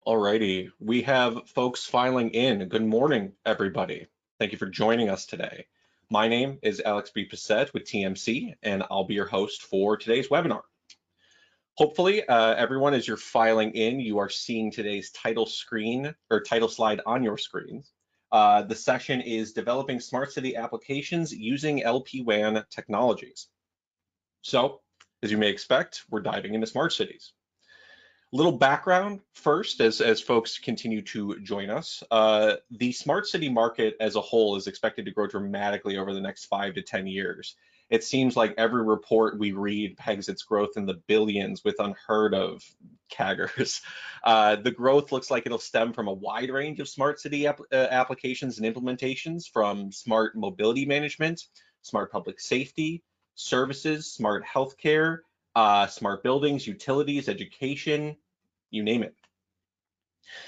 Alrighty, we have folks filing in. Good morning, everybody. Thank you for joining us today. My name is Alex B. Passett with TMC, and I'll be your host for today's webinar. Hopefully, everyone, as you're filing in, you are seeing today's title screen or title slide on your screens. The session is Developing Smart City Applications Using LPWAN Technologies. So, as you may expect, we're diving into smart cities. Little background first, as folks continue to join us. The smart city market as a whole is expected to grow dramatically over the next 5 to 10 years. It seems like every report we read pegs its growth in the billions with unheard of CAGRs. The growth looks like it'll stem from a wide range of smart city applications and implementations, from smart mobility management, smart public safety, services, smart healthcare, smart buildings, utilities, education, you name it.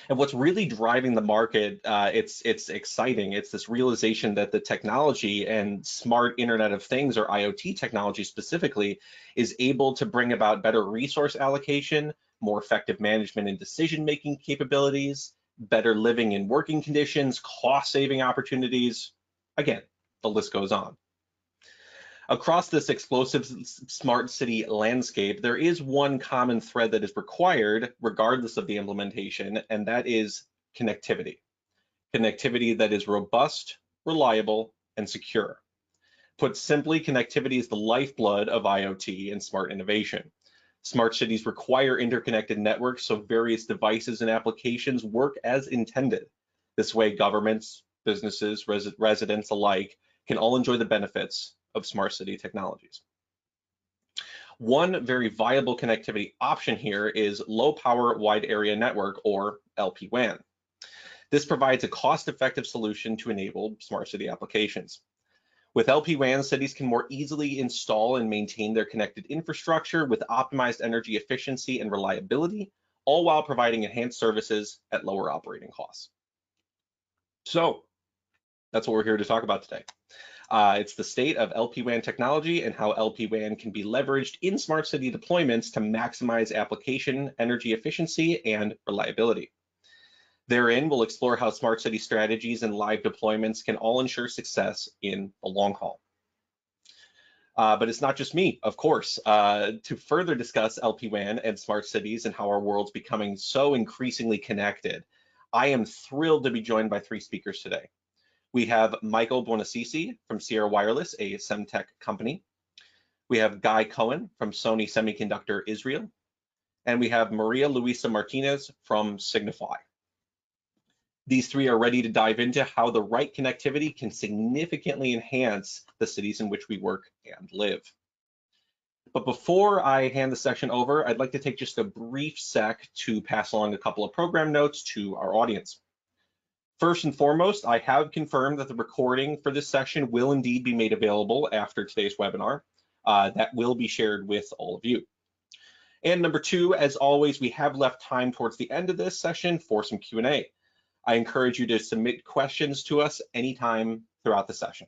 And what's really driving the market, it's exciting. It's this realization that the technology and smart Internet of Things, or IoT technology specifically, is able to bring about better resource allocation, more effective management and decision-making capabilities, better living and working conditions, cost-saving opportunities. Again, the list goes on. Across this explosive smart city landscape, there is one common thread that is required regardless of the implementation, and that is connectivity. Connectivity that is robust, reliable, and secure. Put simply, connectivity is the lifeblood of IoT and smart innovation. Smart cities require interconnected networks so various devices and applications work as intended. This way, governments, businesses, residents alike can all enjoy the benefits of smart city technologies. One very viable connectivity option here is low power wide area network, or LPWAN. This provides a cost-effective solution to enable smart city applications. With LPWAN, cities can more easily install and maintain their connected infrastructure with optimized energy efficiency and reliability, all while providing enhanced services at lower operating costs. So that's what we're here to talk about today. It's the state of LPWAN technology and how LPWAN can be leveraged in smart city deployments to maximize application, energy efficiency, and reliability. Therein, we'll explore how smart city strategies and live deployments can all ensure success in the long haul. But it's not just me, of course. To further discuss LPWAN and smart cities and how our world's becoming so increasingly connected, I am thrilled to be joined by 3 speakers today. We have Michael Buonassisi from Sierra Wireless, a Semtech company. We have Guy Cohen from Sony Semiconductor Israel. And we have Maria Luisa Martinez from Signify. These 3 are ready to dive into how the right connectivity can significantly enhance the cities in which we work and live. But before I hand the session over, I'd like to take just a brief sec to pass along a couple of program notes to our audience. First and foremost, I have confirmed that the recording for this session will indeed be made available after today's webinar. That will be shared with all of you. And number 2, as always, we have left time towards the end of this session for some Q&A. I encourage you to submit questions to us anytime throughout the session.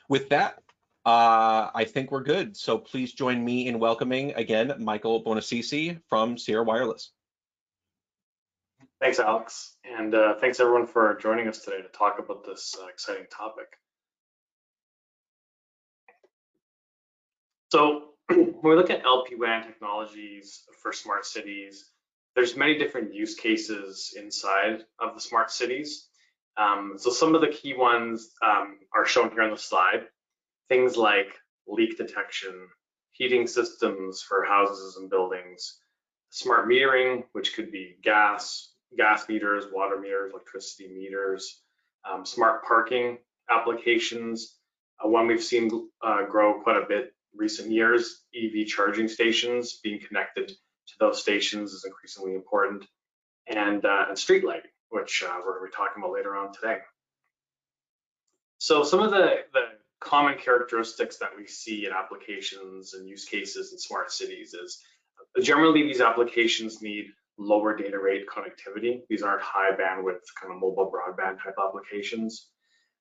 With that, I think we're good. So please join me in welcoming again Michael Buonassisi from Sierra Wireless. Thanks, Alex, and thanks everyone for joining us today to talk about this exciting topic. So when we look at LPWAN technologies for smart cities, there's many different use cases inside of the smart cities. So some of the key ones are shown here on the slide. Things like leak detection, heating systems for houses and buildings, smart metering, which could be gas meters, water meters, electricity meters, smart parking applications. One we've seen grow quite a bit recent years, EV charging stations. Being connected to those stations is increasingly important, and street lighting, which we're going to be talking about later on today. So some of the common characteristics that we see in applications and use cases in smart cities is generally these applications need lower data rate connectivity. These aren't high bandwidth kind of mobile broadband type applications.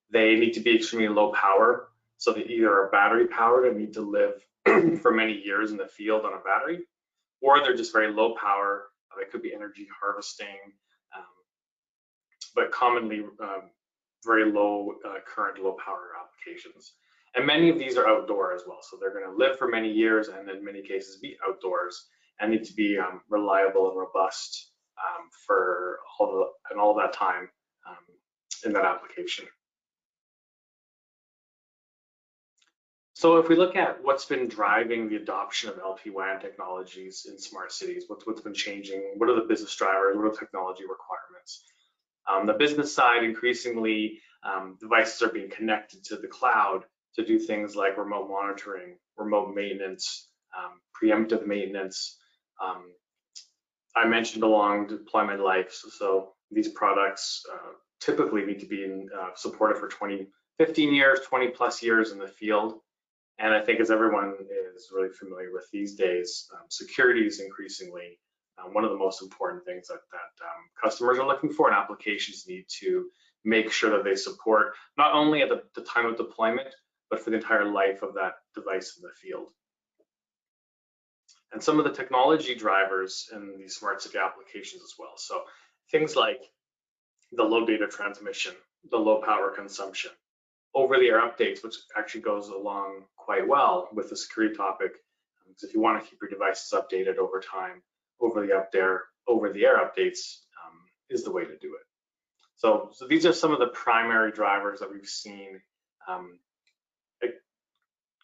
They need to be extremely low power, so they either are battery powered and need to live for many years in the field on a battery, or they're just very low power. They could be energy harvesting, but commonly very low current, low power applications. And many of these are outdoor as well. So they're going to live for many years and in many cases be outdoors and need to be reliable and robust for all that time in that application. So if we look at what's been driving the adoption of LPWAN technologies in smart cities, what's been changing, what are the business drivers, what are the technology requirements? The business side, increasingly, devices are being connected to the cloud to do things like remote monitoring, remote maintenance, preemptive maintenance. I mentioned along deployment life, so these products typically need to be supported for 15 years, 20 plus years in the field. And I think as everyone is really familiar with these days, security is increasingly one of the most important things that customers are looking for, and applications need to make sure that they support not only at the time of deployment, but for the entire life of that device in the field. And some of the technology drivers in these smart city applications as well. So things like the low data transmission, the low power consumption, over-the-air updates, which actually goes along quite well with the security topic, because if you want to keep your devices updated over time, over-the-air updates is the way to do it. So these are some of the primary drivers that we've seen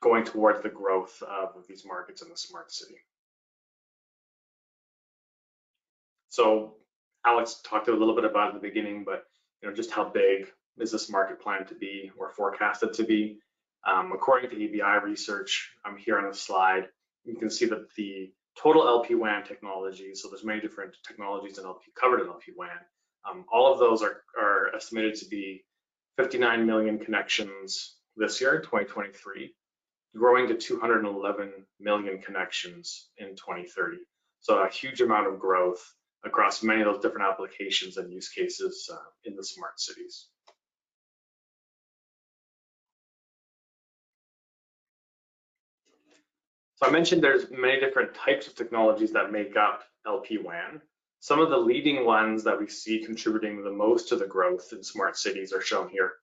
going towards the growth of these markets in the smart city. So Alex talked a little bit about it at the beginning, but just how big is this market planned to be or forecasted to be? According to ABI research, here on the slide, you can see that the total LPWAN technologies, so there's many different technologies covered in LPWAN, all of those are estimated to be 59 million connections this year, 2023, growing to 211 million connections in 2030. So a huge amount of growth across many of those different applications and use cases in the smart cities. So I mentioned there's many different types of technologies that make up LPWAN. Some of the leading ones that we see contributing the most to the growth in smart cities are shown here.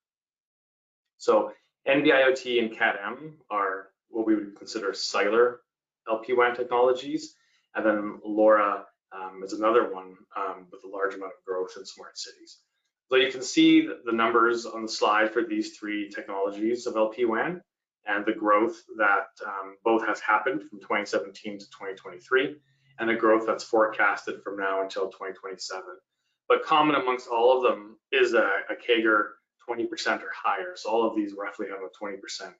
So NB-IoT and Cat-M are what we would consider cellular LPWAN technologies, and then LoRa is another one with a large amount of growth in smart cities. So you can see the numbers on the slide for these three technologies of LPWAN and the growth that both has happened from 2017 to 2023, and the growth that's forecasted from now until 2027. But common amongst all of them is a CAGR 20% or higher. So all of these roughly have a 20%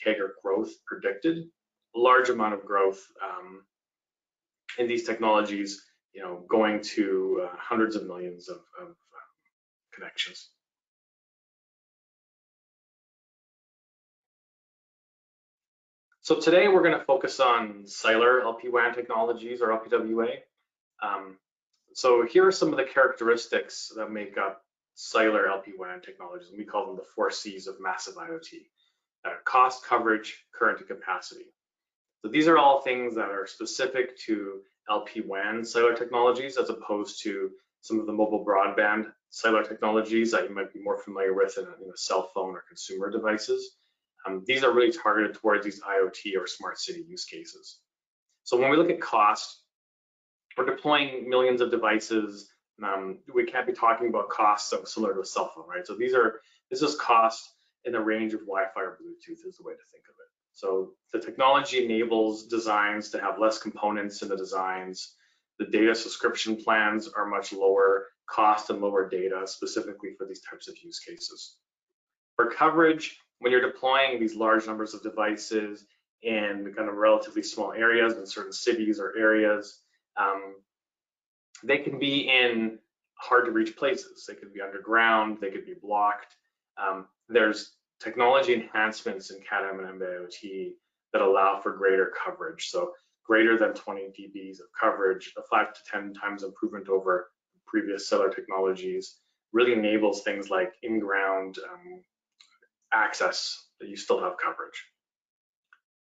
CAGR growth predicted. A large amount of growth in these technologies, going to hundreds of millions of connections. So today we're going to focus on cellular LPWAN technologies, or LPWA. So here are some of the characteristics that make up cellular LPWAN technologies, and we call them the 4 C's of massive IoT: cost, coverage, current, and capacity. So these are all things that are specific to LPWAN cellular technologies, as opposed to some of the mobile broadband cellular technologies that you might be more familiar with in a cell phone or consumer devices. These are really targeted towards these IoT or smart city use cases. So when we look at cost, we're deploying millions of devices. We can't be talking about costs so similar to a cell phone, right? So this is cost in the range of Wi-Fi or Bluetooth is the way to think of it. So the technology enables designs to have less components in the designs. The data subscription plans are much lower cost and lower data, specifically for these types of use cases. For coverage, when you're deploying these large numbers of devices in kind of relatively small areas in certain cities or areas, they can be in hard to reach places. They could be underground, they could be blocked. There's technology enhancements in Cat-M and NB-IoT that allow for greater coverage. So greater than 20 dBs of coverage, a 5 to 10 times improvement over previous cellular technologies, really enables things like in-ground access that you still have coverage.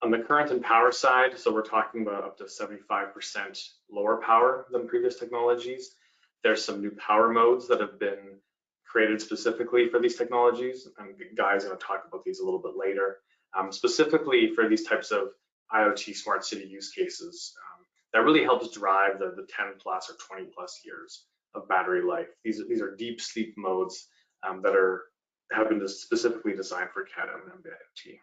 On the current and power side, so we're talking about up to 75% lower power than previous technologies. There's some new power modes that have been created specifically for these technologies, and Guy's going to talk about these a little bit later. Specifically for these types of IoT smart city use cases, that really helps drive the 10 plus or 20 plus years of battery life. These are deep sleep modes that have been specifically designed for CAT-M and IoT.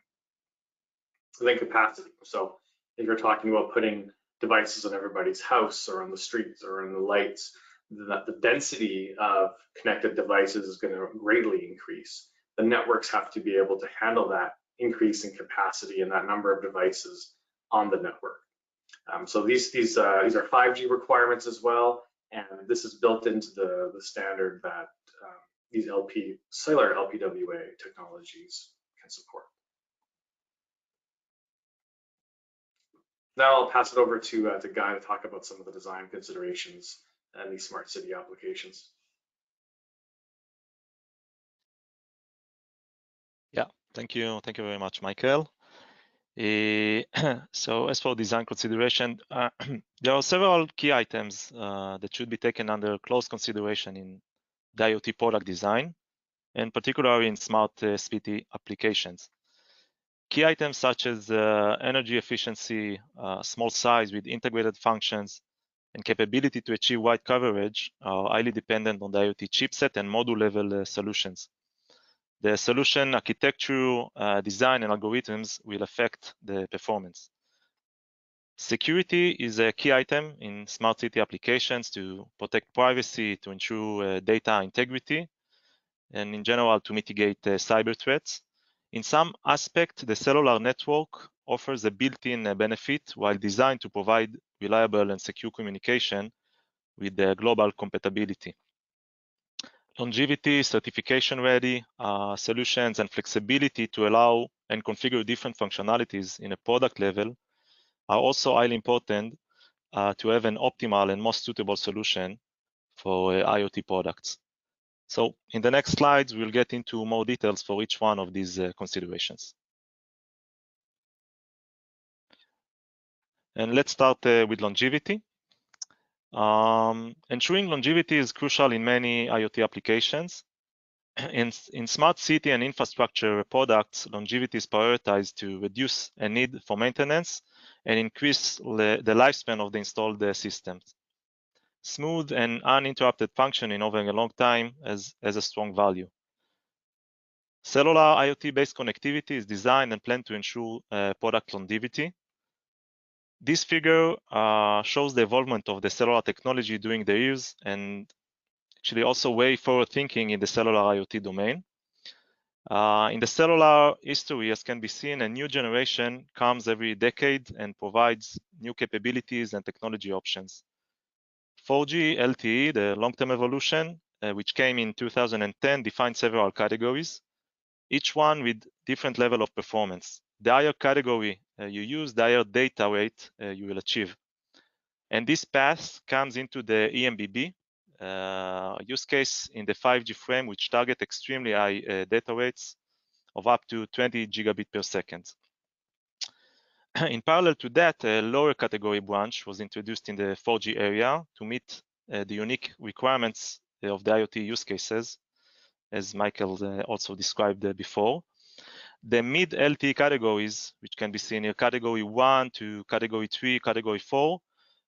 And then capacity. So if you're talking about putting devices on everybody's house or on the streets or in the lights, the density of connected devices is going to greatly increase. The networks have to be able to handle that increase in capacity and that number of devices on the network. So these are 5G requirements as well, and this is built into the standard that these cellular LPWA technologies can support. Now I'll pass it over to Guy to talk about some of the design considerations and these smart city applications. Yeah, thank you very much, Michael. So as for design consideration, there are several key items that should be taken under close consideration in the IoT product design, and particularly in smart city applications. Key items such as energy efficiency, small size with integrated functions, and capability to achieve wide coverage are highly dependent on the IoT chipset and module level solutions. The solution architecture, design, and algorithms will affect the performance. Security is a key item in smart city applications to protect privacy, to ensure data integrity, and in general to mitigate cyber threats. In some aspect, the cellular network offers a built-in benefit while designed to provide reliable and secure communication with the global compatibility. Longevity, certification-ready solutions, and flexibility to allow and configure different functionalities in a product level are also highly important to have an optimal and most suitable solution for IoT products. So in the next slides, we'll get into more details for each one of these considerations. And let's start with longevity. Ensuring longevity is crucial in many IoT applications. In smart city and infrastructure products, longevity is prioritized to reduce a need for maintenance and increase the lifespan of the installed systems. Smooth and uninterrupted functioning over a long time has a strong value. Cellular IoT-based connectivity is designed and planned to ensure product longevity. This figure shows the evolvement of the cellular technology during the years and actually also way forward thinking in the cellular IoT domain. In the cellular history, as can be seen, a new generation comes every decade and provides new capabilities and technology options. 4G LTE, the long-term evolution, which came in 2010, defined several categories, each one with different level of performance. The higher category you use, the higher data rate you will achieve. And this path comes into the eMBB use case in the 5G frame, which target extremely high data rates of up to 20 gigabit per second. In parallel to that, a lower category branch was introduced in the 4G area to meet the unique requirements of the IoT use cases, as Michael also described before. The mid LTE categories, which can be seen here, category 1 to category 3, category 4,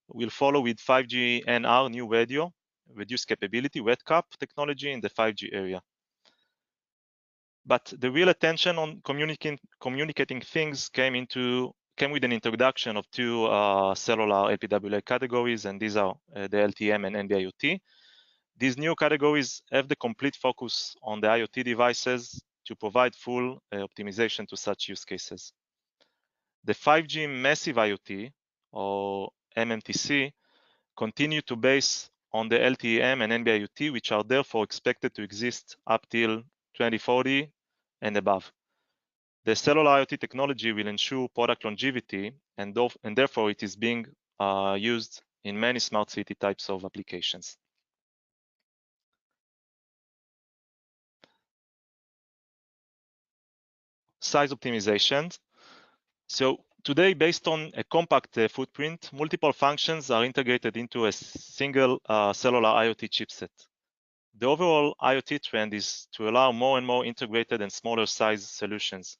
will follow with 5G NR new radio, reduced capability, wet cap technology in the 5G area. But the real attention on communicating things came with an introduction of two cellular LPWA categories, and these are the LTM and NB-IoT. These new categories have the complete focus on the IoT devices to provide full optimization to such use cases. The 5G massive IoT, or MMTC, continue to base on the LTM and NB-IoT, which are therefore expected to exist up till 2040 and above. The cellular IoT technology will ensure product longevity, and therefore it is being used in many smart city types of applications. Size optimization. So Today, based on a compact footprint, multiple functions are integrated into a single cellular IoT chipset. The overall IoT trend is to allow more and more integrated and smaller size solutions.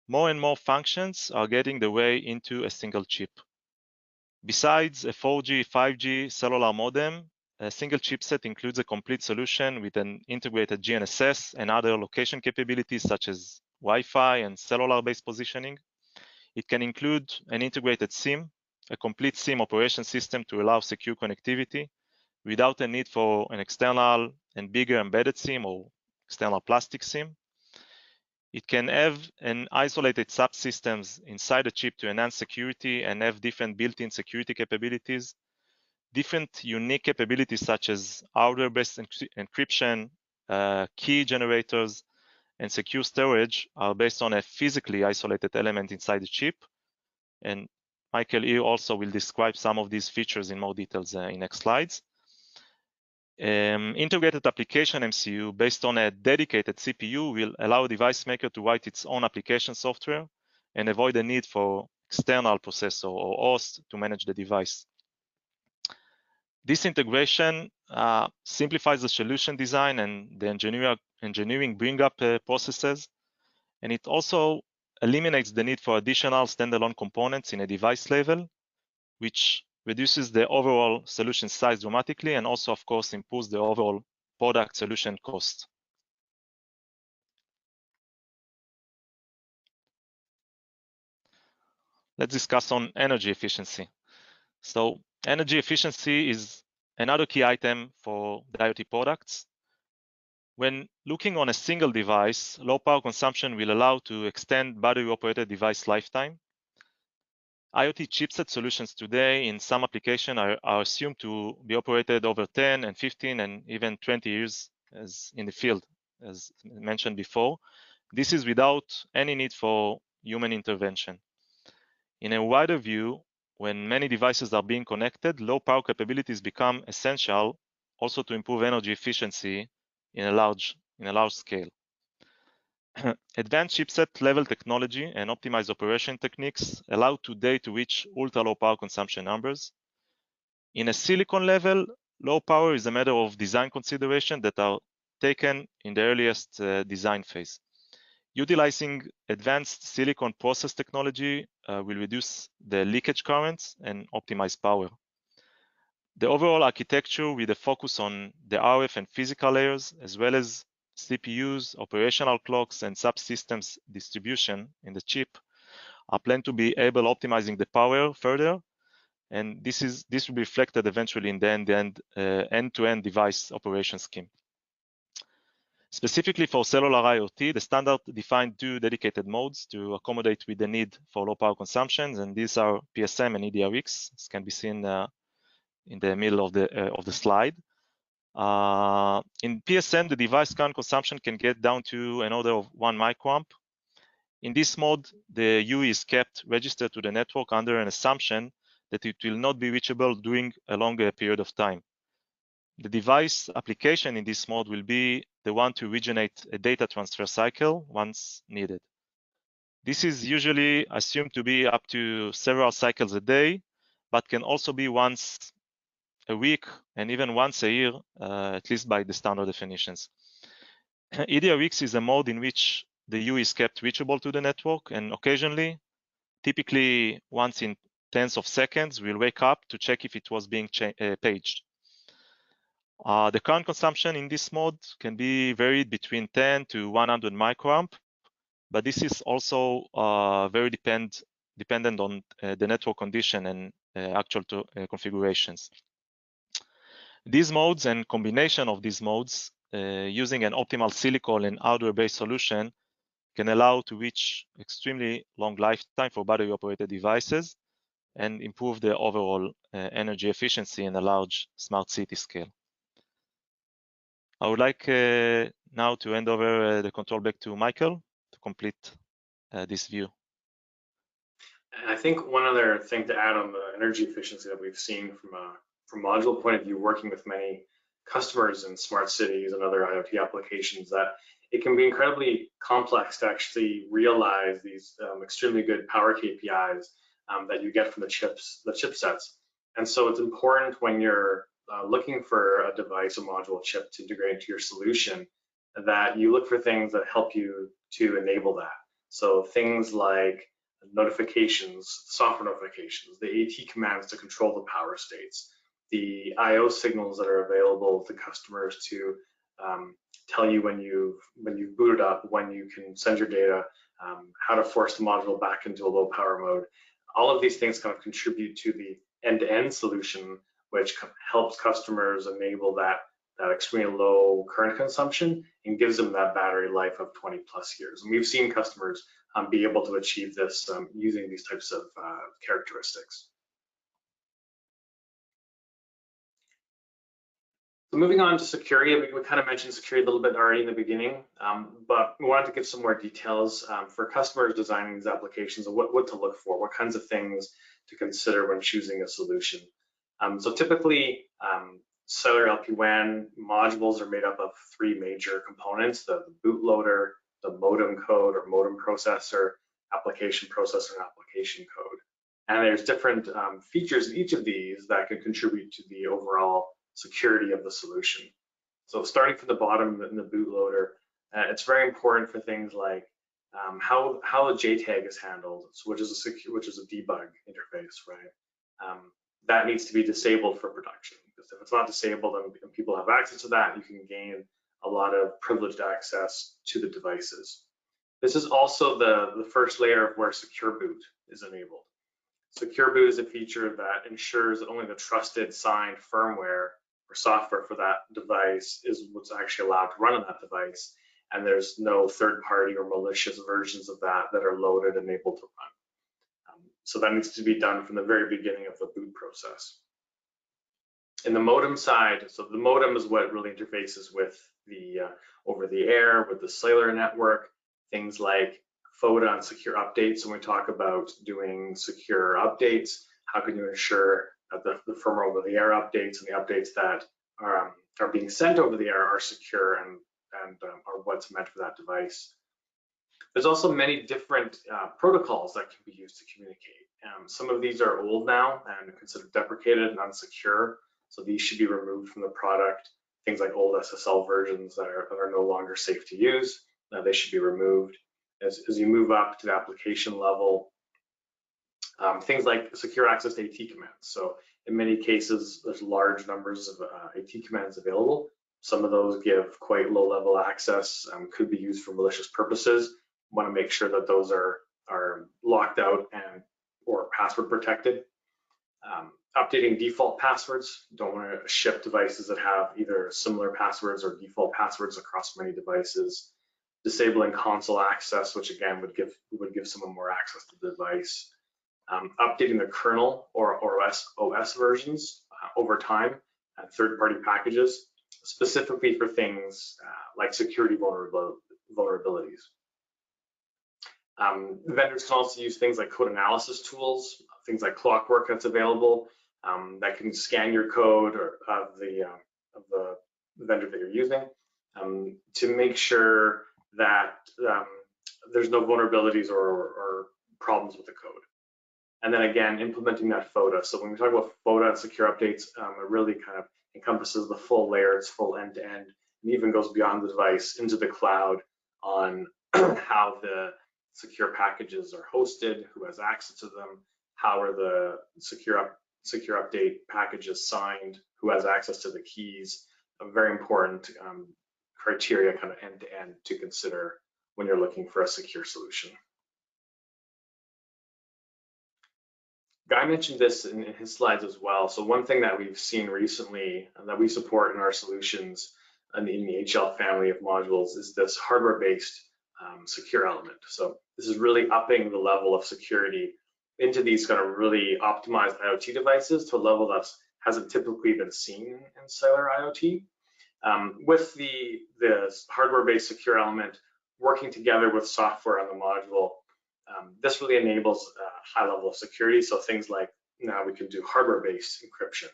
More and more functions are getting their way into a single chip. Besides a 4G, 5G cellular modem, a single chipset includes a complete solution with an integrated GNSS and other location capabilities such as Wi-Fi and cellular-based positioning. It can include an integrated SIM, a complete SIM operation system to allow secure connectivity without a need for an external and bigger embedded SIM or external plastic SIM. It can have an isolated subsystems inside the chip to enhance security and have different built-in security capabilities. Different unique capabilities such as hardware-based encryption, key generators, and secure storage are based on a physically isolated element inside the chip. And Michael here also will describe some of these features in more details in next slides. Integrated application MCU based on a dedicated CPU will allow a device maker to write its own application software and avoid the need for external processor or host to manage the device. This integration simplifies the solution design and the engineering bring-up processes, and it also eliminates the need for additional standalone components in a device level, which reduces the overall solution size dramatically and also, of course, improves the overall product solution cost. Let's discuss on energy efficiency. So energy efficiency is another key item for the IoT products. When looking on a single device, low power consumption will allow to extend battery-operated device lifetime. IoT chipset solutions today in some applications are assumed to be operated over 10 and 15 and even 20 years as in the field, as mentioned before. This is without any need for human intervention. In a wider view, when many devices are being connected, low power capabilities become essential also to improve energy efficiency in a large scale. Advanced chipset level technology and optimized operation techniques allow today to reach ultra low power consumption numbers. In a silicon level, low power is a matter of design consideration that are taken in the earliest design phase. Utilizing advanced silicon process technology will reduce the leakage currents and optimize power. The overall architecture with a focus on the RF and physical layers, as well as CPUs, operational clocks, and subsystems distribution in the chip are planned to be able optimizing the power further, and this will be reflected eventually in the end-to-end device operation scheme. Specifically for cellular IoT, the standard defined 2 dedicated modes to accommodate with the need for low power consumptions, and these are PSM and EDRX. This can be seen in the middle of the slide. In PSM, the device current consumption can get down to an order of 1 microamp. In this mode, the UE is kept registered to the network under an assumption that it will not be reachable during a longer period of time. The device application in this mode will be the one to originate a data transfer cycle once needed. This is usually assumed to be up to several cycles a day, but can also be once a week and even once a year, at least by the standard definitions. EDRX is a mode in which the UE is kept reachable to the network, and occasionally, typically once in tens of seconds, we'll wake up to check if it was being paged. The current consumption in this mode can be varied between 10 to 100 microamp, but this is also very dependent on the network condition and actual configurations. These modes and combination of these modes using an optimal silicon and hardware-based solution can allow to reach extremely long lifetime for battery-operated devices and improve the overall energy efficiency in a large smart city scale. I would like now to hand over the control back to Michael to complete this view. And I think one other thing to add on the energy efficiency that we've seen from a module point of view, working with many customers in smart cities and other IoT applications that it can be incredibly complex to actually realize these extremely good power KPIs that you get from the chipsets. And so it's important when you're looking for a device, a module, chip to integrate into your solution, that you look for things that help you to enable that. So things like notifications, software notifications, the AT commands to control the power states, the IO signals that are available to customers to tell you when you've booted up, when you can send your data, how to force the module back into a low power mode. All of these things kind of contribute to the end-to-end solution, which helps customers enable that extremely low current consumption and gives them that battery life of 20+ years. And we've seen customers be able to achieve this using these types of characteristics. So moving on to security, we kind of mentioned security a little bit already in the beginning, but we wanted to give some more details for customers designing these applications and what to look for, what kinds of things to consider when choosing a solution. So typically, cellular LPWAN modules are made up of 3 major components: the bootloader, the modem code or modem processor, application processor, and application code. And there's different features in each of these that can contribute to the overall security of the solution. So starting from the bottom in the bootloader, it's very important for things like how a JTAG is handled, which is a debug interface, right? That needs to be disabled for production, because if it's not disabled and people have access to that, you can gain a lot of privileged access to the devices. This is also the first layer of where secure boot is enabled. Secure boot is a feature that ensures that only the trusted signed firmware or software for that device is what's actually allowed to run on that device, and there's no third-party or malicious versions of that are loaded and able to run. So that needs to be done from the very beginning of the boot process. In the modem side, so the modem is what really interfaces with the over the air, with the cellular network, things like FODA and secure updates. When we talk about doing secure updates, how can you ensure that the firmware over the air updates and the updates that are being sent over the air are secure and are what's meant for that device? There's also many different protocols that can be used to communicate. Some of these are old now and considered deprecated and unsecure, so these should be removed from the product. Things like old SSL versions that are no longer safe to use, they should be removed. As you move up to the application level, things like secure access to AT commands. So in many cases, there's large numbers of AT commands available. Some of those give quite low-level access, could be used for malicious purposes. Want to make sure that those are locked out and or password protected. Updating default passwords. Don't want to ship devices that have either similar passwords or default passwords across many devices. Disabling console access, which again would give someone more access to the device. Updating the kernel or OS versions over time and third-party packages, specifically for things like security vulnerabilities. Vendors can also use things like code analysis tools, things like Clockwork that's available that can scan your code of the vendor that you're using to make sure that there's no vulnerabilities or problems with the code. And then again, implementing that FODA. So when we talk about FODA and secure updates, it really kind of encompasses the full layer, it's full end-to-end, and even goes beyond the device into the cloud on how the secure packages are hosted, who has access to them, how are the secure update packages signed, who has access to the keys. A very important criteria kind of end-to-end to consider when you're looking for a secure solution. Guy mentioned this in his slides as well. So one thing that we've seen recently and that we support in our solutions in the HL family of modules is this hardware-based secure element. So this is really upping the level of security into these kind of really optimized IoT devices to a level that hasn't typically been seen in cellular IoT. With the hardware-based secure element working together with software on the module, this really enables a high level of security. So things like now we can do hardware-based encryption.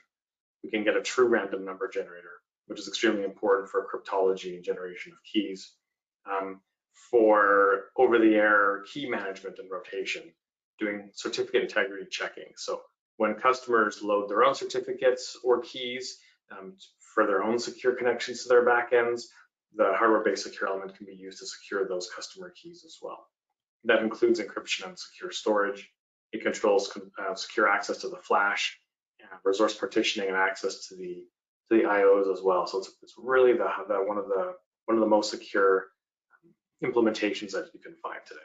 We can get a true random number generator. which is extremely important for cryptology and generation of keys, for over-the-air key management and rotation, doing certificate integrity checking. So when customers load their own certificates or keys for their own secure connections to their backends, the hardware-based secure element can be used to secure those customer keys as well. That includes encryption and secure storage. It controls secure access to the flash, resource partitioning, and access to the IOs as well. So it's really one of the most secure implementations that you can find today.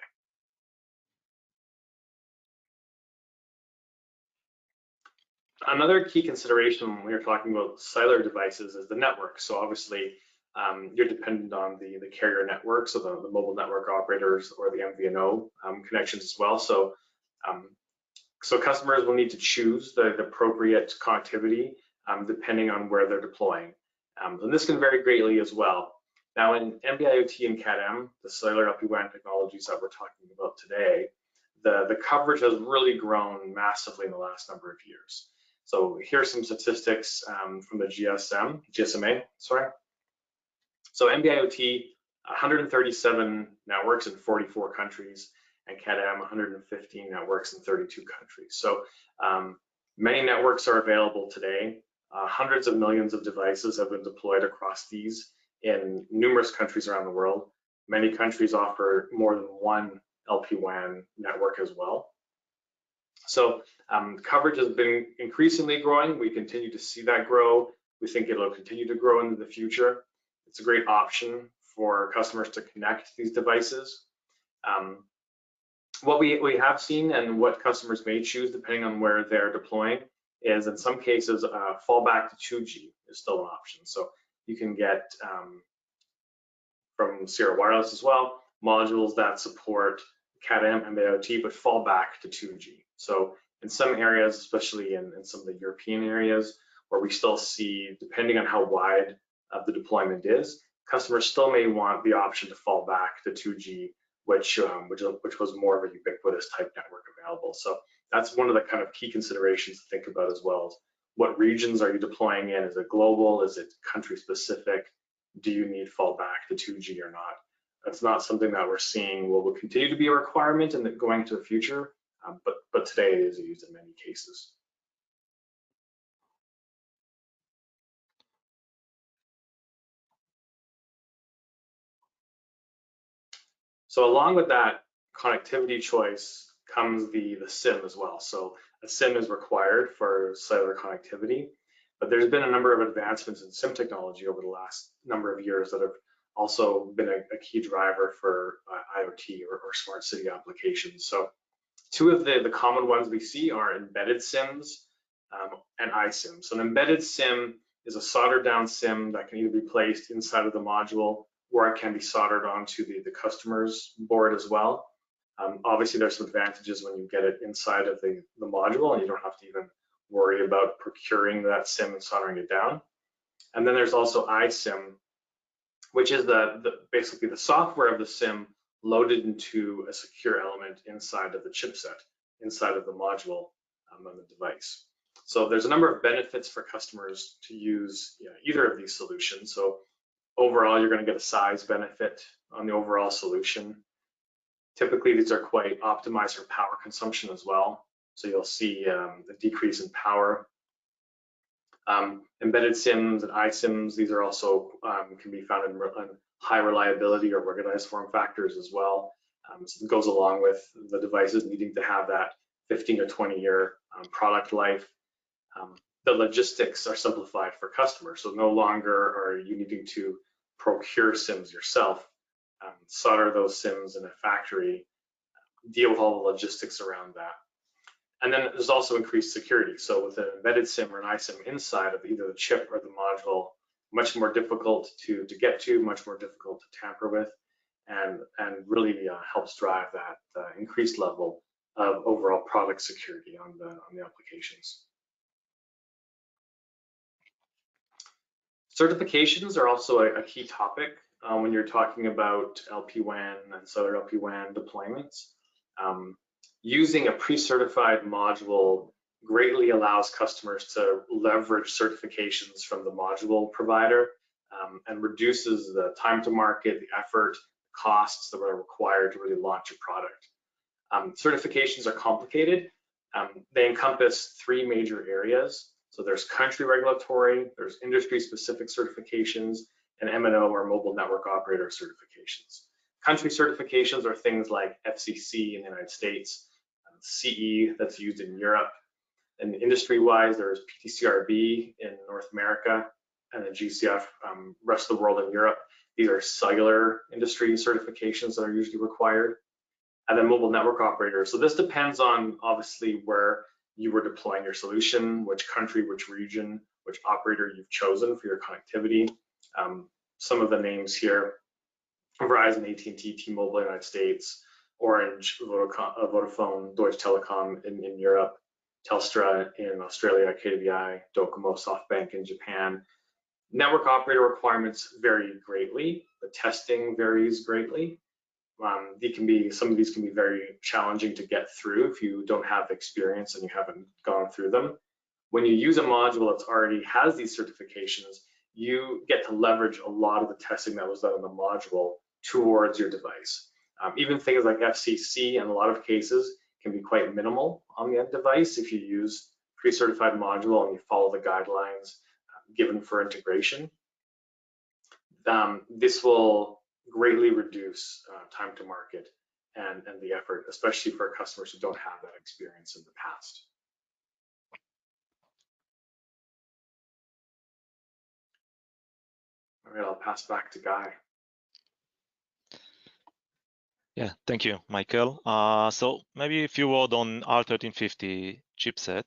Another key consideration when we're talking about cellular devices is the network. So obviously, you're dependent on the carrier network, so the mobile network operators or the MVNO connections as well. So, so customers will need to choose the appropriate connectivity depending on where they're deploying. And this can vary greatly as well. Now in NB-IoT and Cat-M, the cellular LPWAN technologies that we're talking about today, the coverage has really grown massively in the last number of years. So here's some statistics from the GSMA, sorry. So NB-IoT, 137 networks in 44 countries, and Cat-M, 115 networks in 32 countries. So many networks are available today. Hundreds of millions of devices have been deployed across these in numerous countries around the world. Many countries offer more than one LPWAN network as well. So coverage has been increasingly growing. We continue to see that grow. We think it'll continue to grow into the future. It's a great option for customers to connect these devices. What we have seen and what customers may choose depending on where they're deploying is in some cases fallback to 2G is still an option. So you can get from Sierra Wireless as well, modules that support Cat-M and IoT, but fall back to 2G. So in some areas, especially in some of the European areas, where we still see, depending on how wide the deployment is, customers still may want the option to fall back to 2G, which was more of a ubiquitous type network available. So that's one of the kind of key considerations to think about as well. Is what regions are you deploying in? Is it global? Is it country specific? Do you need fallback to 2G or not? That's not something that we're seeing will continue to be a requirement and going into the future, but today it is used in many cases. So along with that connectivity choice comes the SIM as well. So a SIM is required for cellular connectivity, but there's been a number of advancements in SIM technology over the last number of years that have also been a key driver for IoT or smart city applications. So two of the common ones we see are embedded SIMs and iSIMs. So an embedded SIM is a soldered down SIM that can either be placed inside of the module or it can be soldered onto the customer's board as well. Obviously, there's some advantages when you get it inside of the module and you don't have to even worry about procuring that SIM and soldering it down. And then there's also iSIM, which is basically the software of the SIM loaded into a secure element inside of the chipset, inside of the module on the device. So there's a number of benefits for customers to use either of these solutions. So overall, you're going to get a size benefit on the overall solution. Typically, these are quite optimized for power consumption as well. So you'll see a decrease in power. Embedded SIMs and iSIMs, these are also can be found in high reliability or ruggedized form factors as well. So it goes along with the devices needing to have that 15 to 20 year product life. The logistics are simplified for customers. So no longer are you needing to procure SIMs yourself, solder those SIMs in a factory, deal with all the logistics around that. And then there's also increased security. So with an embedded SIM or an iSIM inside of either the chip or the module, much more difficult to get to, much more difficult to tamper with, and really helps drive that increased level of overall product security on the applications. Certifications are also a key topic when you're talking about LPWAN and cellular LPWAN deployments. Using a pre-certified module greatly allows customers to leverage certifications from the module provider and reduces the time to market, the effort, costs that are required to really launch a product. Certifications are complicated. They encompass three major areas. So there's country regulatory, there's industry-specific certifications, and MNO or mobile network operator certifications. Country certifications are things like FCC in the United States, CE that's used in Europe, and industry-wise, there's PTCRB in North America, and then GCF, rest of the world in Europe. These are cellular industry certifications that are usually required. And then mobile network operators. So this depends on obviously where you were deploying your solution, which country, which region, which operator you've chosen for your connectivity. Some of the names here: Verizon, AT&T, T-Mobile, United States, Orange, Vodafone, Deutsche Telekom in Europe, Telstra in Australia, KDVI, Docomo, SoftBank in Japan. Network operator requirements vary greatly. The testing varies greatly. Some of these can be very challenging to get through if you don't have experience and you haven't gone through them. When you use a module that already has these certifications, you get to leverage a lot of the testing that was done on the module towards your device. Even things like FCC in a lot of cases can be quite minimal on the end device if you use pre-certified module and you follow the guidelines given for integration. This will greatly reduce time to market and the effort, especially for customers who don't have that experience in the past. All right, I'll pass back to Guy. Yeah, thank you, Michael. So maybe a few words on R1350 chipset.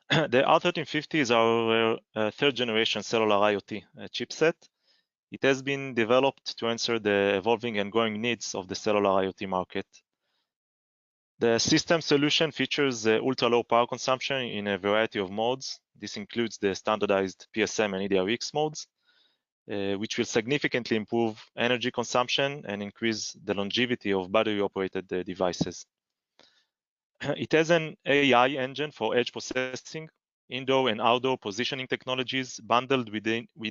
The R1350 is our third generation cellular IoT chipset. It has been developed to answer the evolving and growing needs of the cellular IoT market. The system solution features ultra-low power consumption in a variety of modes. This includes the standardized PSM and EDRX modes, which will significantly improve energy consumption and increase the longevity of battery-operated devices. It has an AI engine for edge processing, indoor and outdoor positioning technologies bundled with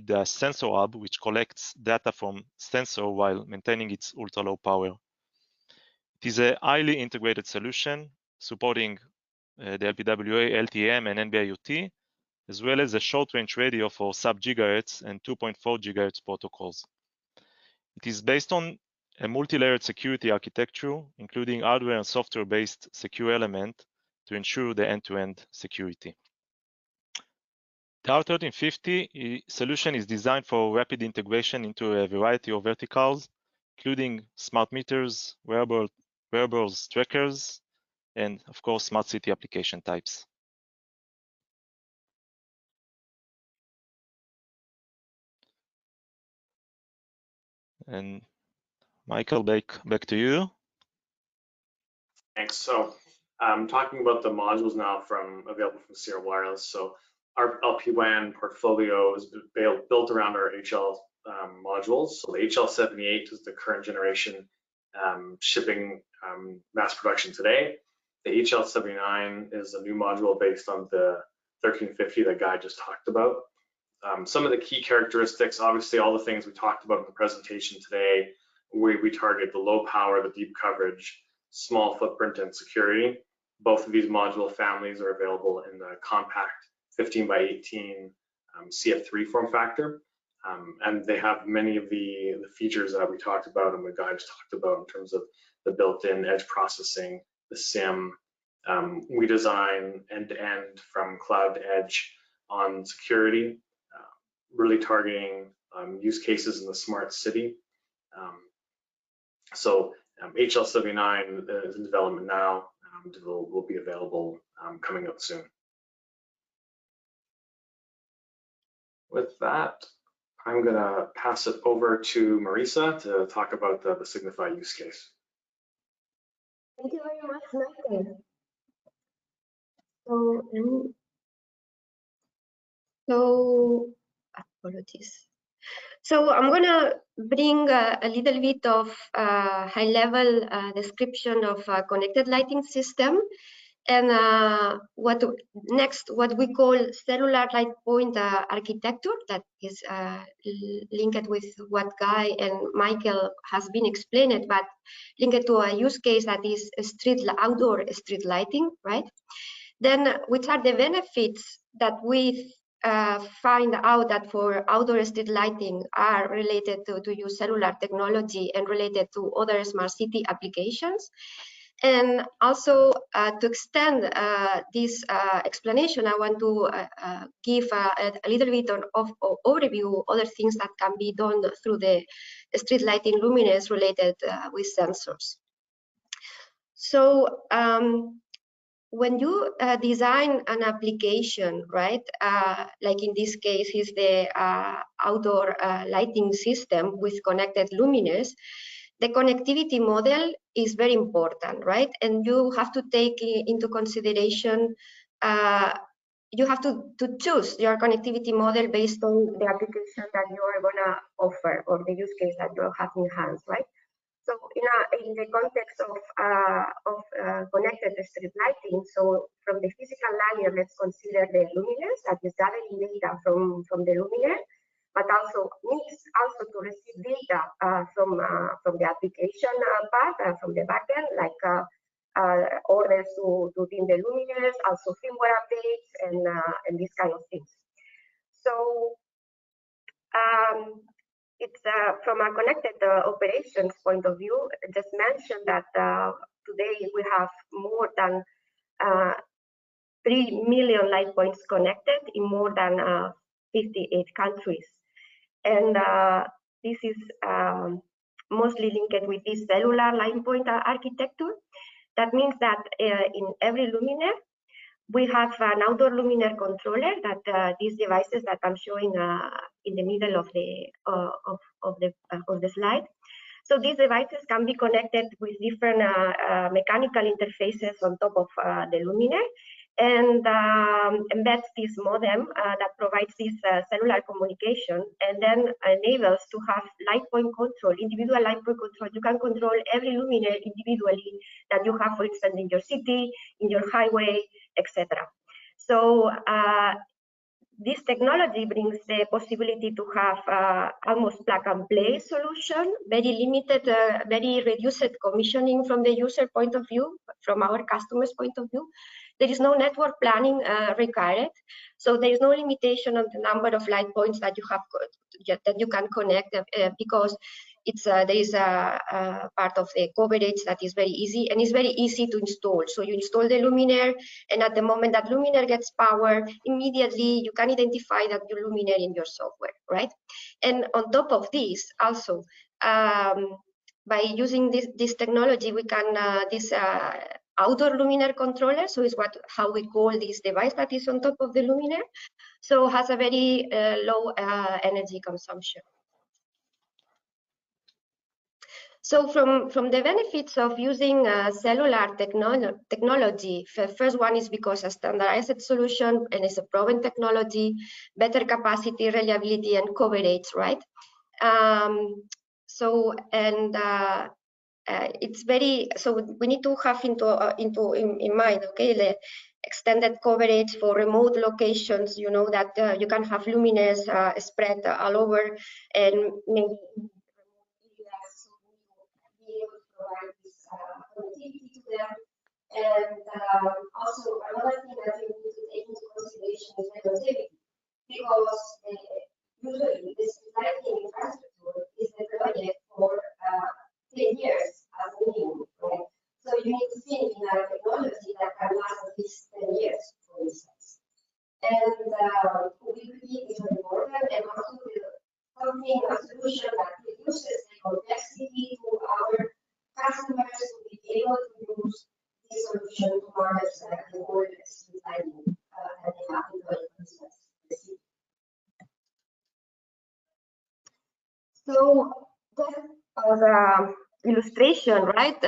the sensor hub, which collects data from sensor while maintaining its ultra-low power. It is a highly integrated solution supporting the LPWA, LTM, and NB-IoT, as well as a short-range radio for sub-gigahertz and 2.4 gigahertz protocols. It is based on a multi-layered security architecture, including hardware and software-based secure element to ensure the end-to-end security. The R1350 solution is designed for rapid integration into a variety of verticals, including smart meters, wearables, trackers, and of course, smart city application types. And Michael, back to you. Thanks. So talking about the modules now available from Sierra Wireless. So our LPWAN portfolio is built around our HL modules. So the HL78 is the current generation shipping mass production today. The HL79 is a new module based on the 1350 that Guy just talked about. Some of the key characteristics, obviously all the things we talked about in the presentation today, we target the low power, the deep coverage, small footprint, and security. Both of these module families are available in the compact 15x18 CF3 form factor. And they have many of the features that we talked about and the Guy just talked about in terms of the built-in edge processing, the SIM. We design end-to-end from cloud to edge on security, really targeting use cases in the smart city. So HL79 is in development now, will be available coming up soon. With that, I'm gonna pass it over to Marisa to talk about the Signify use case. Thank you very much, Michael. So apologies. So I'm gonna bring a little bit of high-level description of a connected lighting system, And what we call cellular light point architecture, that is linked with what Guy and Michael has been explained, but linked to a use case that is outdoor street lighting, right? Then which are the benefits that we find out that for outdoor street lighting are related to use cellular technology and related to other smart city applications. And also to extend this explanation, I want to give a little bit of overview other things that can be done through the street lighting luminaires related with sensors. So when you design an application, right, like in this case is the outdoor lighting system with connected luminaires, the connectivity model is very important, right? And you have to take into consideration, you have to choose your connectivity model based on the application that you are gonna offer or the use case that you have in hand, right? So in the context of connected street lighting, so from the physical layer, let's consider the luminaires that is gathering data from the luminaire, but also needs also to receive data from the application part, from the backend, like orders to dim the luminaires, also firmware updates, and these kind of things. So it's from a connected operations point of view, just mention that today we have more than 3 million light points connected in more than 58 countries. And this is mostly linked with this cellular line point architecture. That means that in every luminaire, we have an outdoor luminaire controller that these devices that I'm showing in the middle of the slide. So these devices can be connected with different mechanical interfaces on top of the luminaire, and embeds this modem that provides this cellular communication, and then enables to have light point control, individual light point control. You can control every luminaire individually that you have, for instance, in your city, in your highway, etc. So this technology brings the possibility to have almost plug and play solution, very limited, very reduced commissioning from the user point of view, from our customers' point of view. There is no network planning required, so there is no limitation on the number of light points that you have that you can connect because it's there is a part of the coverage that is very easy, and it's very easy to install. So you install the luminaire, and at the moment that luminaire gets power, immediately you can identify that your luminaire in your software, right? And on top of this, also by using this technology, we can outdoor luminaire controller, so is how we call this device that is on top of the luminaire, so has a very low energy consumption. So from the benefits of using cellular technology, first one is because a standardized solution and it's a proven technology, better capacity, reliability, and coverage, right? It's very, so we need to have in mind, okay, the extended coverage for remote locations. You know that you can have luminaires spread all over, and maybe provide this connectivity to them. And also another thing that you need to take into consideration is redundancy, because usually this lighting infrastructure is deployed for 10 years as minimum, right? So you need to think in a technology that can last at least 10 years, for instance. And ubiquity is very important, and also something, a solution that reduces the complexity to our customers to be able to use this solution to manage the whole street lighting that they have in the business. So just as an illustration, right?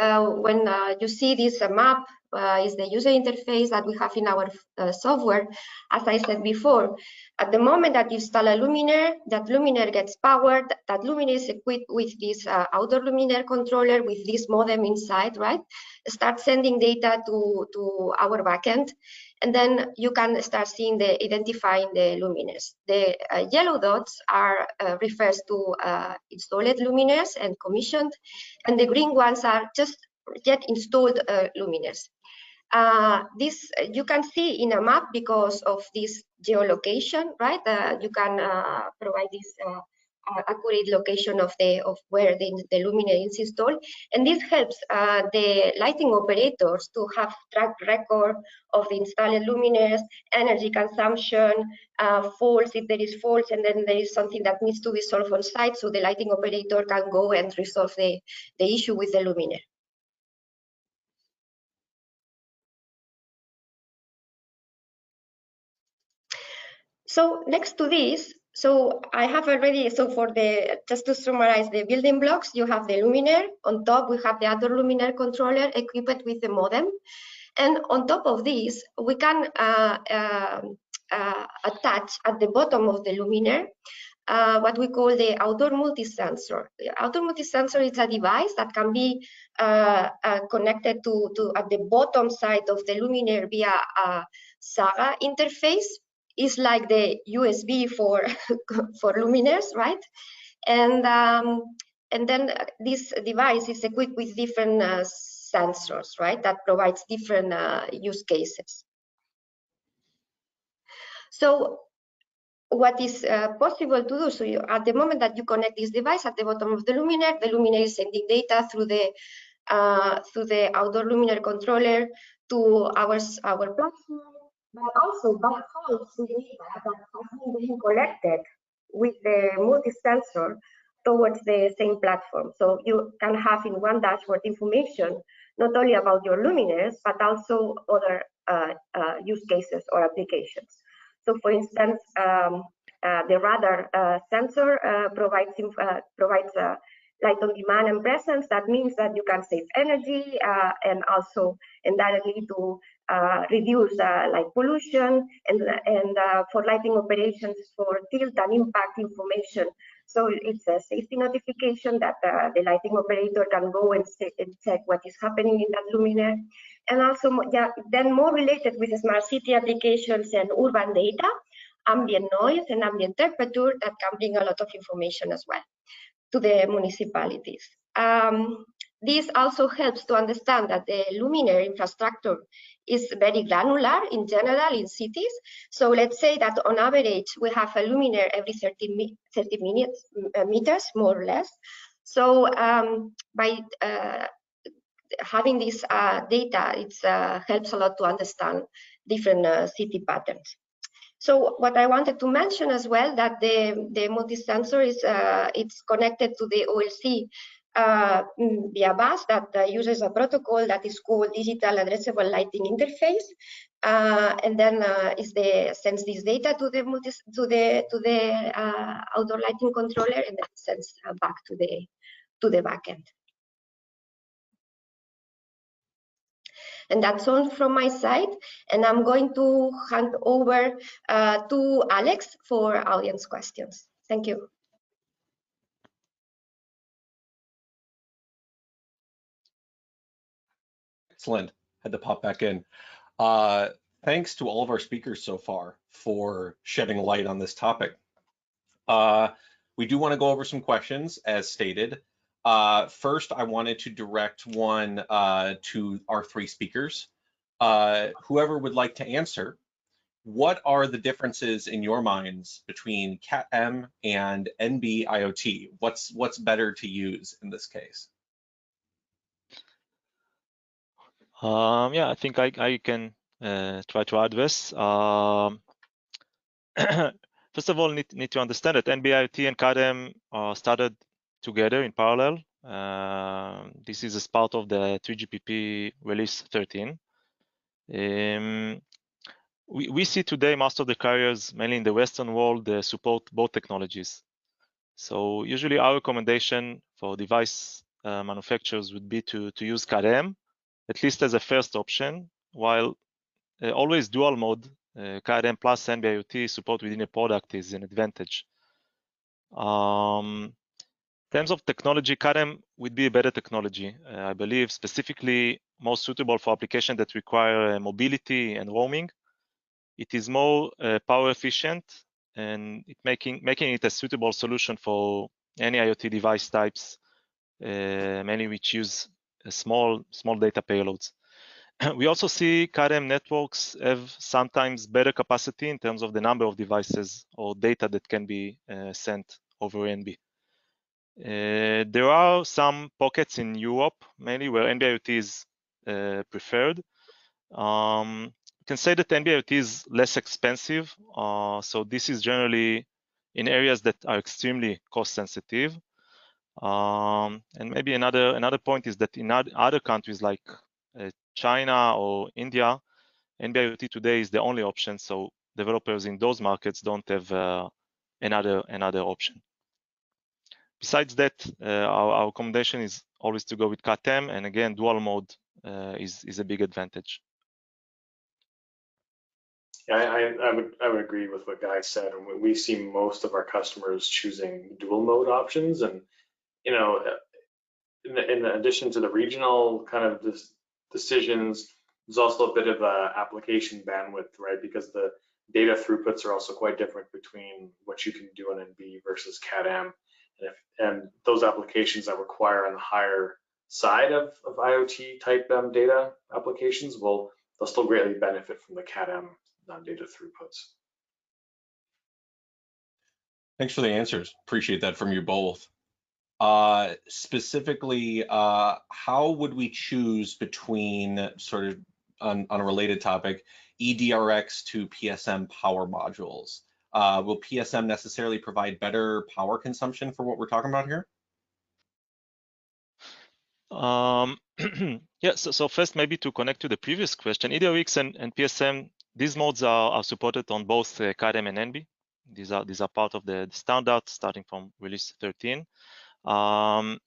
When you see this map is the user interface that we have in our software. As I said before, at the moment that you install a luminaire, that luminaire gets powered, that luminaire is equipped with this outdoor luminaire controller with this modem inside, right? Start sending data to our backend, and then you can start seeing identifying the luminaires. The yellow dots are refers to installed luminaires and commissioned, and the green ones are just yet installed luminaires. This you can see in a map because of this geolocation, right? You can provide this accurate location of where the luminaire is installed, and this helps the lighting operators to have track record of the installed luminaires, energy consumption, faults if there is faults, and then there is something that needs to be solved on site, so the lighting operator can go and resolve the issue with the luminaire. So next to this, so I have already, so for just to summarize the building blocks, you have the luminaire. On top, we have the other luminaire controller equipped with the modem. And on top of this, we can attach at the bottom of the luminaire what we call the outdoor multi-sensor. The outdoor multi-sensor is a device that can be connected to at the bottom side of the luminaire via a SAGA interface. Is like the USB for for luminaires, right? And then this device is equipped with different sensors, right? That provides different use cases. So what is possible to do? So at the moment that you connect this device at the bottom of the luminaire is sending data through the outdoor luminaire controller to our platform, but also backhauls the data that has been being collected with the multi-sensor towards the same platform. So you can have in one dashboard information not only about your luminaires, but also other use cases or applications. So for instance, the radar sensor provides light on demand and presence. That means that you can save energy and also indirectly to reduce light pollution and for lighting operations for tilt and impact information. So it's a safety notification that the lighting operator can go and check what is happening in that luminaire. And also, yeah, then more related with smart city applications and urban data, ambient noise and ambient temperature that can bring a lot of information as well to the municipalities. This also helps to understand that the luminaire infrastructure is very granular in general in cities. So let's say that on average, we have a luminaire every 30 meters, more or less. So by having this data, it helps a lot to understand different city patterns. So what I wanted to mention as well, that the multi-sensor is it's connected to the OLC via bus that uses a protocol that is called Digital Addressable Lighting Interface, and then sends this data to the outdoor lighting controller, and then sends back to the backend. And that's all from my side. And I'm going to hand over to Alex for audience questions. Thank you. Excellent. Had to pop back in. Thanks to all of our speakers so far for shedding light on this topic. We do want to go over some questions as stated. First, I wanted to direct one to our three speakers. Whoever would like to answer, what are the differences in your minds between Cat-M and NB-IoT? What's better to use in this case? Yeah, I think I can try to address. First of all, need to understand that NB-IoT and Cat-M started together in parallel. This is as part of the 3GPP release 13. We see today most of the carriers, mainly in the Western world, support both technologies. So usually our recommendation for device manufacturers would be to use Cat-M at least as a first option, while always dual mode, CADM plus NB-IoT support within a product is an advantage. In terms of technology, CADM would be a better technology, I believe, specifically more suitable for applications that require mobility and roaming. It is more power efficient, and making it a suitable solution for any IoT device types, many which use small data payloads. We also see CADM networks have sometimes better capacity in terms of the number of devices or data that can be sent over NB. There are some pockets in Europe, mainly where NB-IoT is preferred. You can say that NB-IoT is less expensive, so this is generally in areas that are extremely cost sensitive. And maybe another point is that in other countries like China or India, NB-IoT today is the only option, so developers in those markets don't have another option. Besides that, our recommendation is always to go with CADM, and again, dual mode is a big advantage. Yeah, I would agree with what Guy said, and we see most of our customers choosing dual mode options, and you know, in addition to the regional kind of decisions, there's also a bit of application bandwidth, right? Because the data throughputs are also quite different between what you can do on NB versus CADM, and those applications that require on the higher side of IoT type data applications they'll still greatly benefit from the CADM data throughputs. Thanks for the answers. Appreciate that from you both. Specifically, how would we choose between, sort of on a related topic, eDRX to PSM power modules? Will PSM necessarily provide better power consumption for what we're talking about here? Yeah, so first maybe to connect to the previous question, eDRX and PSM, these modes are supported on both CADM and NB. These are part of the standard starting from release 13. In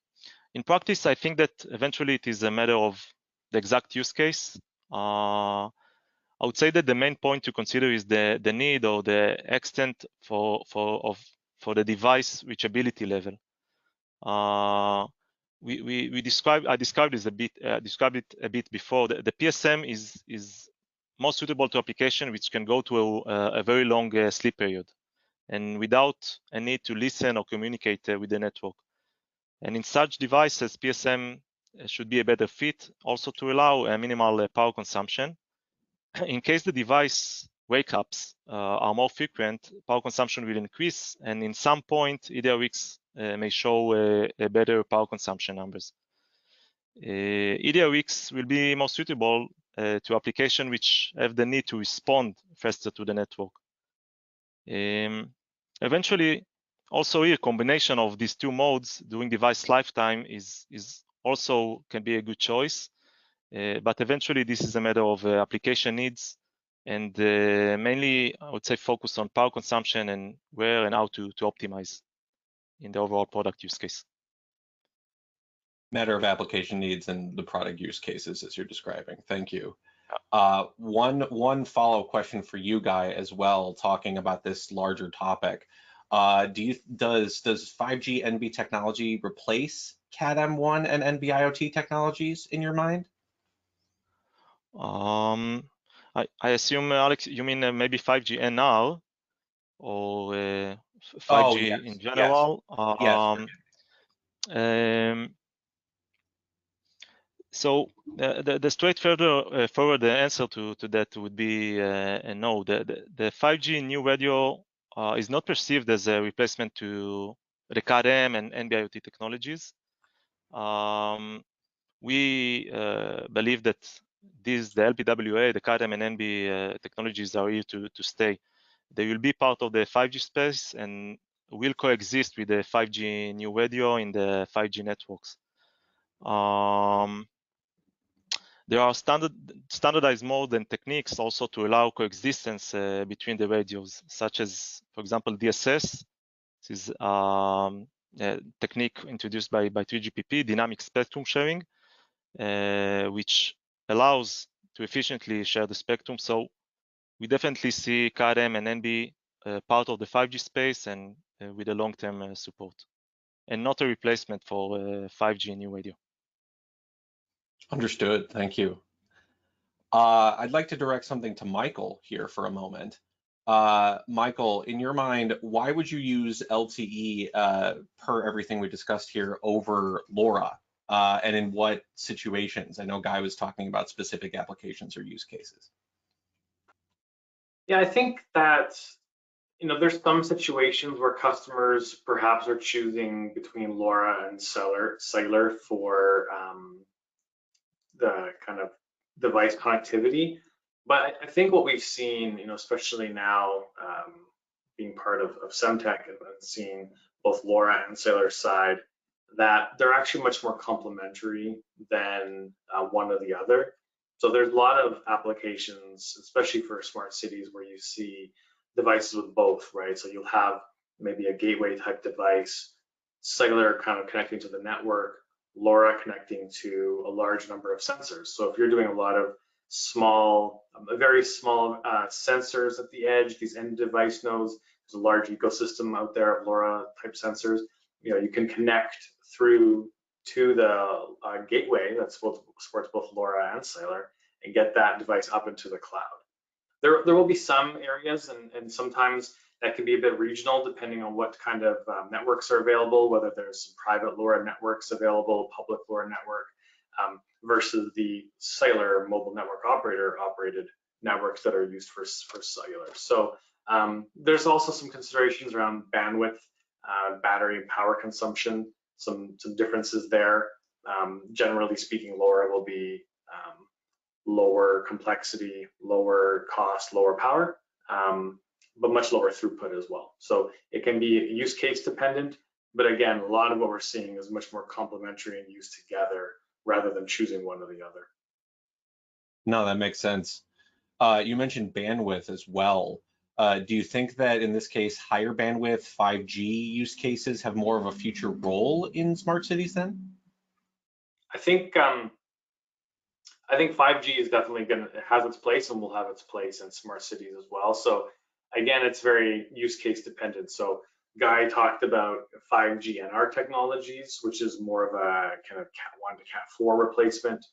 practice, I think that eventually it is a matter of the exact use case. I would say that the main point to consider is the need or the extent for the device reachability level. I described it a bit before. The PSM is more suitable to application which can go to a very long sleep period, and without a need to listen or communicate with the network. And in such devices, PSM should be a better fit, also to allow a minimal power consumption. In case the device wake-ups are more frequent, power consumption will increase, and in some point, eDRX may show a better power consumption numbers. eDRX will be more suitable to applications which have the need to respond faster to the network. Eventually, also here, combination of these two modes during device lifetime is also can be a good choice. But eventually, this is a matter of application needs, and mainly, I would say, focus on power consumption and where and how to optimize in the overall product use case. Matter of application needs and the product use cases as you're describing. Thank you. One follow-up question for you, Guy, as well, talking about this larger topic. Does 5G NB technology replace CADM1 and NB IoT technologies in your mind? I assume, Alex, you mean maybe 5G NR or 5G yes, in general? Yes. So the straightforward answer to that would be no. The 5G new radio is not perceived as a replacement to the CADM and NB-IoT technologies. We believe that the LPWA, the CADM and NB technologies are here to stay. They will be part of the 5G space and will coexist with the 5G new radio in the 5G networks. There are standardized modes and techniques also to allow coexistence between the radios, such as, for example, DSS. This is a technique introduced by 3GPP, dynamic spectrum sharing, which allows to efficiently share the spectrum. So we definitely see CAD-M and NB part of the 5G space and with a long-term support, and not a replacement for 5G new radio. Understood. Thank you. I'd like to direct something to Michael here for a moment. Michael, in your mind, why would you use LTE per everything we discussed here over LoRa? And in what situations? I know Guy was talking about specific applications or use cases. Yeah, I think that, you know, there's some situations where customers perhaps are choosing between LoRa and cellular for the kind of device connectivity. But I think what we've seen, you know, especially now being part of Semtech and seeing both LoRa and cellular side, that they're actually much more complementary than one or the other. So there's a lot of applications, especially for smart cities, where you see devices with both, right? So you'll have maybe a gateway type device, cellular kind of connecting to the network, LoRa connecting to a large number of sensors. So if you're doing a lot of very small sensors at the edge, these end device nodes, there's a large ecosystem out there of LoRa type sensors. You know, you can connect through to the gateway that supports both LoRa and cellular and get that device up into the cloud. There will be some areas, and sometimes that can be a bit regional depending on what kind of networks are available, whether there's some private LoRa networks available, public LoRa network, versus the cellular mobile network operated networks that are used for cellular. So there's also some considerations around bandwidth, battery and power consumption, some differences there. Generally speaking, LoRa will be lower complexity, lower cost, lower power, but much lower throughput as well. So it can be use case dependent, but again, a lot of what we're seeing is much more complementary and used together rather than choosing one or the other. No, that makes sense. You mentioned bandwidth as well. Do you think that in this case, higher bandwidth 5G use cases have more of a future role in smart cities then? I think 5G is definitely has its place and will have its place in smart cities as well. So again, it's very use case dependent. So Guy talked about 5G NR technologies, which is more of a kind of Cat 1 to Cat 4 replacement.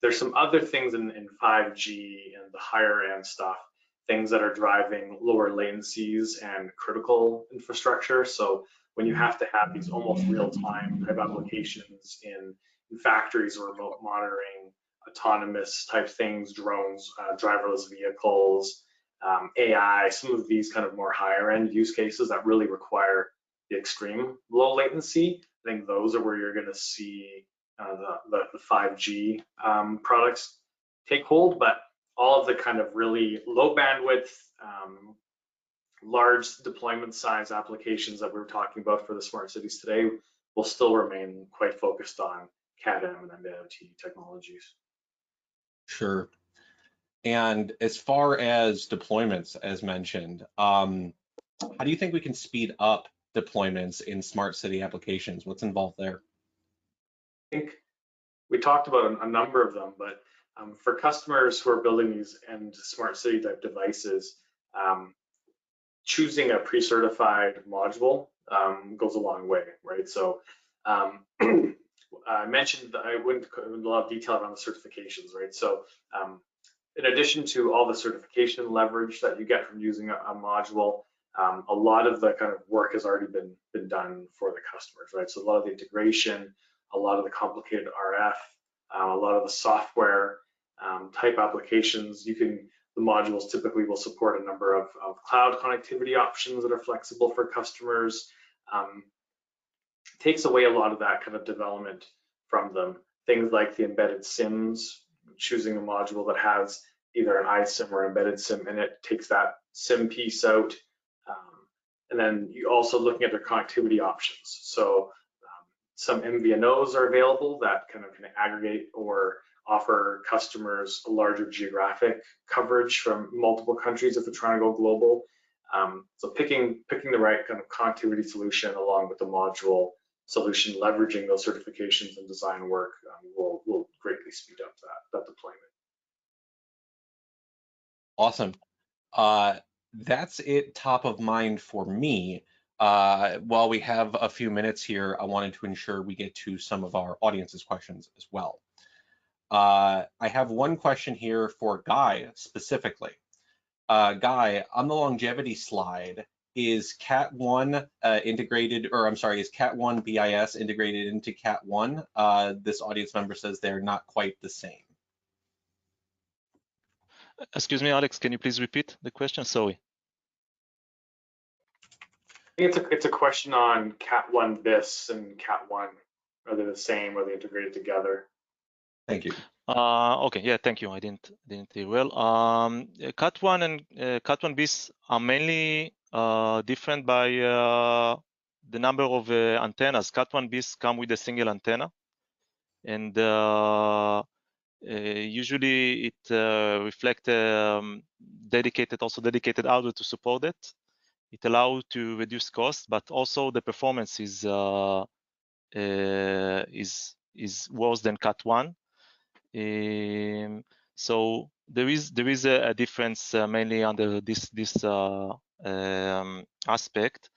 There's some other things in 5G and the higher end stuff, things that are driving lower latencies and critical infrastructure. So when you have to have these almost real-time type applications in factories or remote monitoring, autonomous type things, drones, driverless vehicles, AI, some of these kind of more higher end use cases that really require the extreme low latency, I think those are where you're going to see the 5G products take hold. But all of the kind of really low bandwidth, large deployment size applications that we're talking about for the smart cities today will still remain quite focused on CAD-M and MBOT technologies. Sure. And as far as deployments, as mentioned, how do you think we can speed up deployments in smart city applications? What's involved there? I think we talked about a number of them, but for customers who are building these end smart city type devices, choosing a pre-certified module goes a long way, right? So I mentioned that I wouldn't go into a lot of detail around the certifications, right? So in addition to all the certification leverage that you get from using a module, a lot of the kind of work has already been done for the customers, right? So a lot of the integration, a lot of the complicated RF, a lot of the software type applications, the modules typically will support a number of cloud connectivity options that are flexible for customers. Takes away a lot of that kind of development from them. Things like the embedded SIMs, choosing a module that has either an iSIM or embedded SIM in it, takes that SIM piece out. And then you also looking at their connectivity options. So some MVNOs are available that kind of can aggregate or offer customers a larger geographic coverage from multiple countries if they're trying to go global. So picking the right kind of connectivity solution along with the module solution, leveraging those certifications and design work will greatly speed up that deployment. Awesome. That's it top of mind for me. While we have a few minutes here, I wanted to ensure we get to some of our audience's questions as well. I have one question here for Guy specifically. Guy, on the longevity slide, is Cat1 integrated, or I'm sorry, is Cat1 BIS integrated into Cat1? This audience member says they're not quite the same. Excuse me, Alex, can you please repeat the question? Sorry. I think it's a question on Cat1 BIS and Cat1. Are they the same? Are they integrated together? Thank you. Okay, yeah, thank you. I didn't hear well. Cat1 and Cat1 BIS are mainly different by the number of antennas. Cat1 BIS come with a single antenna, and usually it reflects dedicated hardware to support it. It allows to reduce costs, but also the performance is worse than Cat1. So there is a difference mainly under this aspect.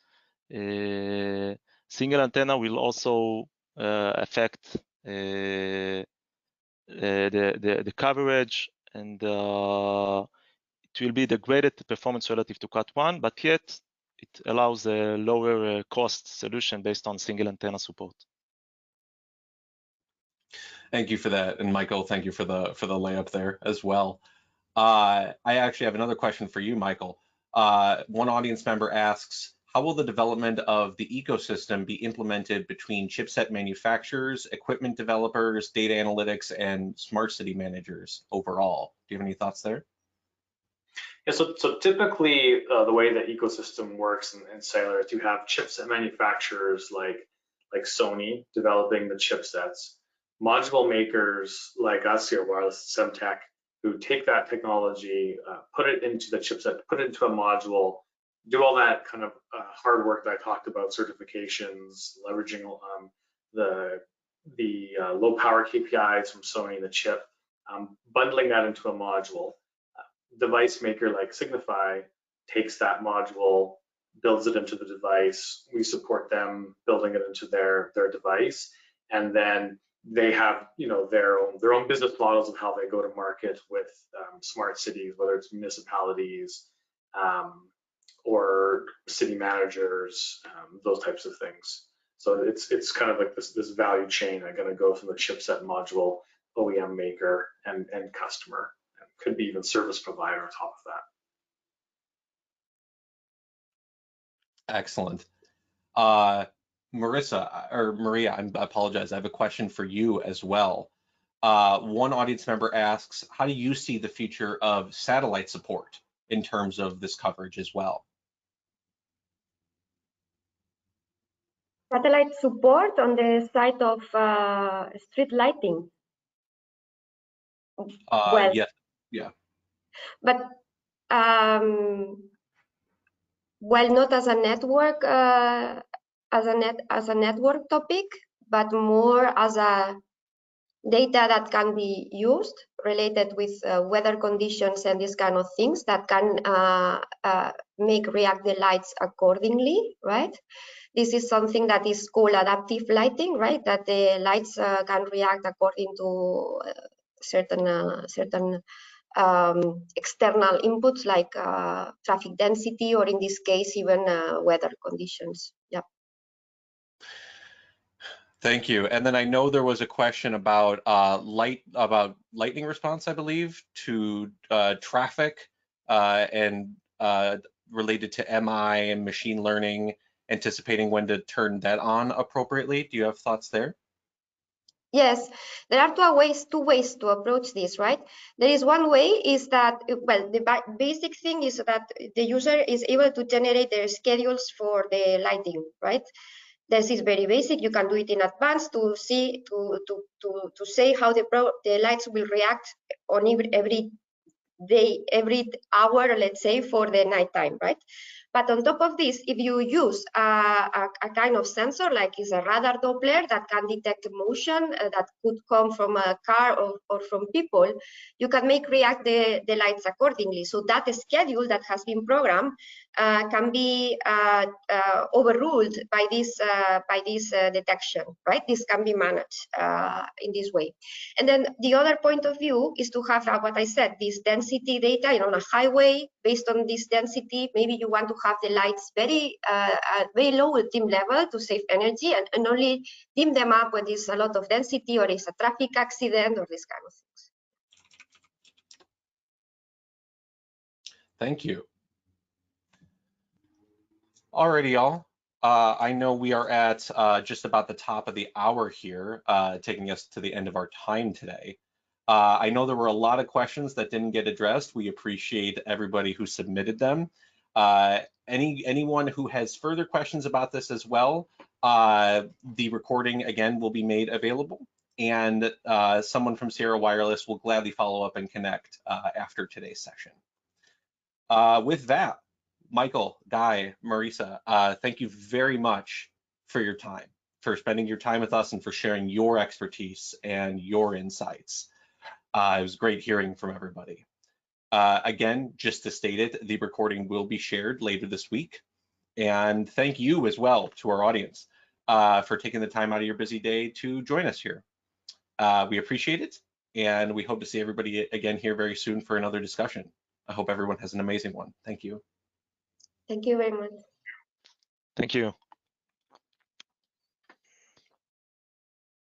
Single antenna will also affect the coverage, and it will be degraded performance relative to Cat1, but yet it allows a lower cost solution based on single antenna support. Thank you for that, and Michael, thank you for the layup there as well. I actually have another question for you, Michael. One audience member asks, how will the development of the ecosystem be implemented between chipset manufacturers, equipment developers, data analytics, and smart city managers overall? Do you have any thoughts there? Yeah, so typically the way the ecosystem works in cellular is you have chipset manufacturers like Sony developing the chipsets, module makers like us, Sierra Wireless and Sony, who take that technology, put it into the chipset, put it into a module, do all that kind of hard work that I talked about, certifications, leveraging the low power KPIs from Sony and the chip, bundling that into a module. Device maker like Signify takes that module, builds it into the device. We support them building it into their device, and then they have their own business models of how they go to market with smart cities, whether it's municipalities or city managers, those types of things. So it's kind of like this value chain that's going to go from the chipset module, OEM maker, and customer. Could be even service provider on top of that. Excellent. Maria, I apologize. I have a question for you as well. One audience member asks, how do you see the future of satellite support in terms of this coverage as well? Satellite support on the side of street lighting. Well, yeah. But well, not as a network, as a network topic, but more as a data that can be used related with weather conditions and these kind of things that can react the lights accordingly, right? This is something that is called adaptive lighting, right? That the lights can react according to certain external inputs like traffic density, or in this case, even weather conditions. Yep. Thank you. And then I know there was a question about lightning response, I believe, to traffic and related to MI and machine learning, anticipating when to turn that on appropriately. Do you have thoughts there? Yes, there are two ways to approach this, right? There is one way is that, well, the basic thing is that the user is able to generate their schedules for the lighting, right? This is very basic. You can do it in advance to see to say how the lights will react on every day, every hour, let's say, for the nighttime, right? But on top of this, if you use a kind of sensor like is a radar Doppler that can detect motion that could come from a car or from people, you can react the lights accordingly. So that schedule that has been programmed can be overruled by this detection, right? This can be managed in this way. And then the other point of view is to have what I said, this density data on a highway. Based on this density, maybe you want to have the lights very low dim level to save energy, and only dim them up when there's a lot of density or it's a traffic accident or this kind of things. Thank you. Alrighty, y'all. I know we are at just about the top of the hour here, taking us to the end of our time today. I know there were a lot of questions that didn't get addressed. We appreciate everybody who submitted them. Anyone who has further questions about this as well, the recording again will be made available, and someone from Sierra Wireless will gladly follow up and connect after today's session. With that, Michael, Guy, Marisa, thank you very much for your time, for spending your time with us and for sharing your expertise and your insights. It was great hearing from everybody. Again, just to state it, the recording will be shared later this week. And thank you as well to our audience for taking the time out of your busy day to join us here. We appreciate it, and we hope to see everybody again here very soon for another discussion. I hope everyone has an amazing one. Thank you. Thank you very much. Thank you.